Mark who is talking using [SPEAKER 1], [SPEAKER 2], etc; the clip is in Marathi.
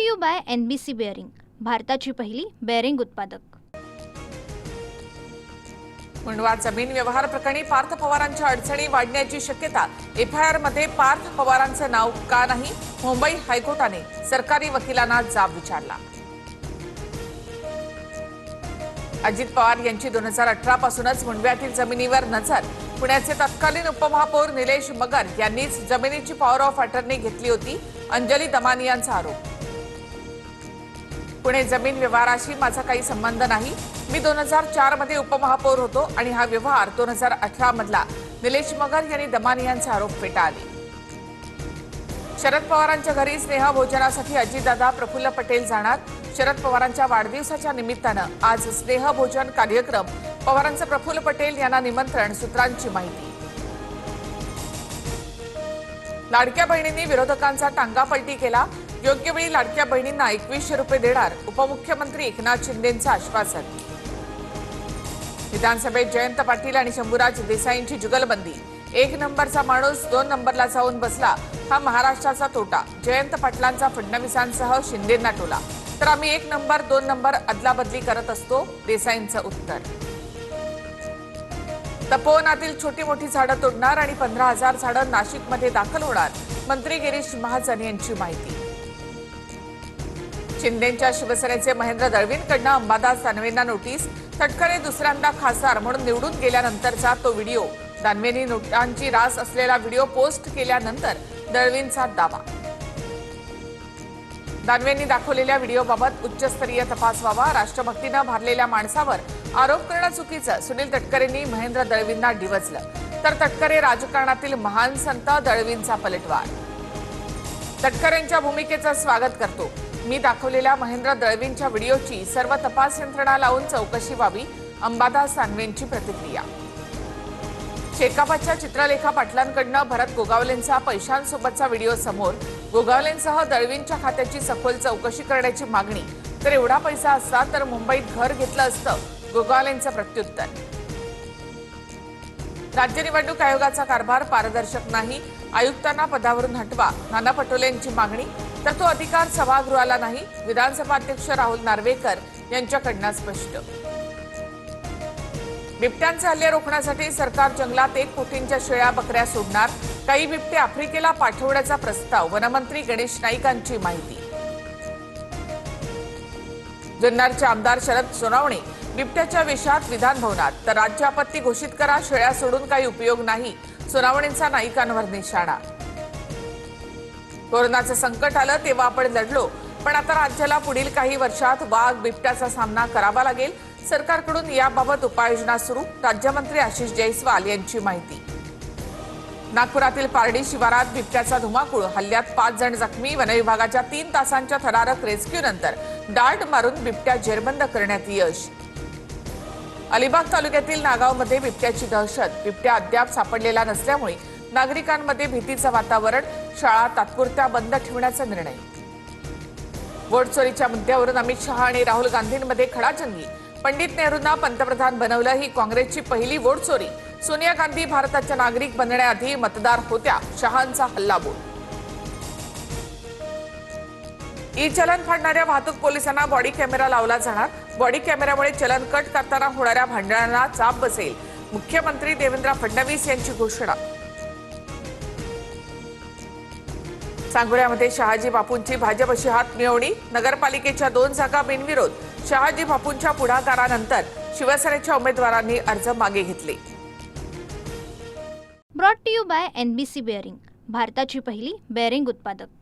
[SPEAKER 1] To you by NBC bearing, भारताची पहिली बेअरिंग उत्पादक।
[SPEAKER 2] मुंडवा जमीन व्यवहार प्रकरणी पार्थ पवारांच्या अडचणी वाढण्याची शक्यता। FIR मध्ये पार्थ पवारांचं नाव का नाही? मुंबई हायकोर्टाने सरकारी वकिलांना जाब विचारला। अजित पवार यांची 2018 पासूनच मुंडव्यातील जमिनीवर नजर। पुण्याचे तत्कालीन उपमहापौर निलेश मगर यांनीच जमिनीची पॉवर ऑफ अटर्नी घेतली होती, अंजली दमानियांचा आरोप। पुणे जमीन व्यवहाराशी माझा काही संबंध नाही। मी 2004 मध्ये उपमहापौर होतो आणि हा व्यवहार 2018 मधला, निलेश मगर यांनी दमानियांचे आरोप फेटाळले। शरद पवारांच्या घरी स्नेहभोजनासाठी अजितदादा प्रफुल्ल पटेल जाणार। शरद पवारांच्या वाढदिवसाच्या निमित्तानं आज स्नेहभोजन कार्यक्रम। पवारांचे प्रफुल्ल पटेल यांना निमंत्रण, सूत्रांची माहिती। लाडक्या बहिणींनी विरोधकांचा टांगापलटी केला। योग्य वेळी लाडक्या बहिणींना 2100 रुपये देणार, उपमुख्यमंत्री एकनाथ शिंदेंचं आश्वासन। विधानसभेत जयंत पाटील आणि शंभूराज देसाईंची जुगलबंदी। 1 नंबरचा माणूस 2 नंबरला जाऊन बसला, हा महाराष्ट्राचा तोटा। जयंत पाटलांचा फडणवीसांसह शिंदेंना टोला, तर आम्ही 1 नंबर 2 नंबर अदलाबदली करत असतो, देसाईंचं उत्तर। तपोवनातील छोटी मोठी झाडं तोडणार आणि 15,000 झाडं नाशिकमध्ये दाखल होणार, मंत्री गिरीश महाजन यांची माहिती। शिंदेंच्या शिवसेनेचे महेंद्र दळवींकडनं अंबादास दानवेंना नोटीस। तटकरे दुसऱ्यांदा खासदार म्हणून निवडून गेल्यानंतरचा तो व्हिडिओ। दानवेंनी नोटांची रास असलेला व्हिडिओ पोस्ट केल्यानंतर दळवींचा दावा। दानवेंनी दाखवलेल्या व्हिडिओबाबत उच्चस्तरीय तपास व्हावा। राष्ट्रभक्तीनं भारलेल्या माणसावर आरोप करणं चुकीचं, सुनील तटकरेंनी महेंद्र दळवींना डिवचलं। तर तटकरे राजकारणातील महान संत, दळवींचा पलटवार। तटकरेंच्या भूमिकेचं स्वागत करतो। मी दाखवलेल्या महेंद्र दळवींच्या व्हिडिओची सर्व तपास यंत्रणा लावून चौकशी व्हावी, अंबादास दानवेंची प्रतिक्रिया। शेकापाच्या चित्रलेखा पाटलांकडनं भरत गोगावलेंचा पैशांसोबतचा व्हिडिओ समोर। गोगावलेंसह दळवींच्या खात्याची सखोल चौकशी करण्याची मागणी। तर एवढा पैसा असता तर मुंबईत घर घेतलं असतं, गोगावलेंचं प्रत्युत्तर। राज्य निवडणूक आयोगाचा कारभार पारदर्शक नाही, आयुक्तांना पदावरून हटवा, नाना पटोलेंची मागणी। तर तो अधिकार सभागृहाला नाही, विधानसभा अध्यक्ष राहुल नार्वेकर यांच्याकडनं स्पष्ट। बिबट्यांचे हल्ले रोखण्यासाठी सरकार जंगलात 1 कोटींच्या शेळ्या बकऱ्या सोडणार। काही बिबटे आफ्रिकेला पाठवण्याचा प्रस्ताव, वनमंत्री गणेश नाईकांची माहिती। जुन्नरचे आमदार शरद सोनवणे बिबट्याच्या विषात विधानभवनात। तर राज्य आपत्ती घोषित करा, शेळ्या सोडून काही उपयोग नाही, सोनवणेंचा नाईकांवर निशाणा। कोरोनाचं संकट आलं तेव्हा आपण लढलो, पण आता राज्याला पुढील काही वर्षात वाघ बिबट्याचा सामना करावा लागेल। सरकारकडून याबाबत उपाययोजना सुरू, राज्यमंत्री आशिष जयस्वाल यांची माहिती। नागपुरातील पारडी शिवारात बिबट्याचा धुमाकूळ, हल्ल्यात 5 जण जखमी। वनविभागाच्या 3 तासांच्या थरारक रेस्क्यूनंतर डार्ट मारून बिबट्या जेरबंद करण्यात यश। अलिबाग तालुक्यातील नागावमध्ये बिबट्याची दहशत, बिबट्या अद्याप सापडलेला नसल्यामुळे नागरिकांमध्ये भीतीचं वातावरण। शाळा तात्पुरत्या बंद ठेवण्याचा निर्णय। वोट चोरीच्या मुद्द्यावरून अमित शहा आणि राहुल गांधींमध्ये खडाजंगी। पंडित नेहरूंना पंतप्रधान बनवलं, ही काँग्रेसची पहिली वोट चोरी। सोनिया गांधी भारताच्या नागरिक बनण्याआधी मतदार होत्या, शहांचा हल्लाबोल। ई-चलन फाडणाऱ्या वाहतूक पोलिसांना बॉडी कॅमेरा लावला जाणार। बॉडी कॅमेऱ्यामुळे चलन कट करताना होणाऱ्या भांडणांना चाप बसेल, मुख्यमंत्री देवेंद्र फडणवीस यांची घोषणा। सांगोल्यामध्ये शहाजी बापूंची भाजपशी हात मिळवणी। नगरपालिकेच्या 2 जागा बिनविरोध। शहाजी बापूंच्या पुढाकारानंतर शिवसेनेच्या उमेदवारांनी अर्ज मागे घेतले।
[SPEAKER 1] Brought to you by NBC bearing, भारताची पहिली बेअरिंग उत्पादक।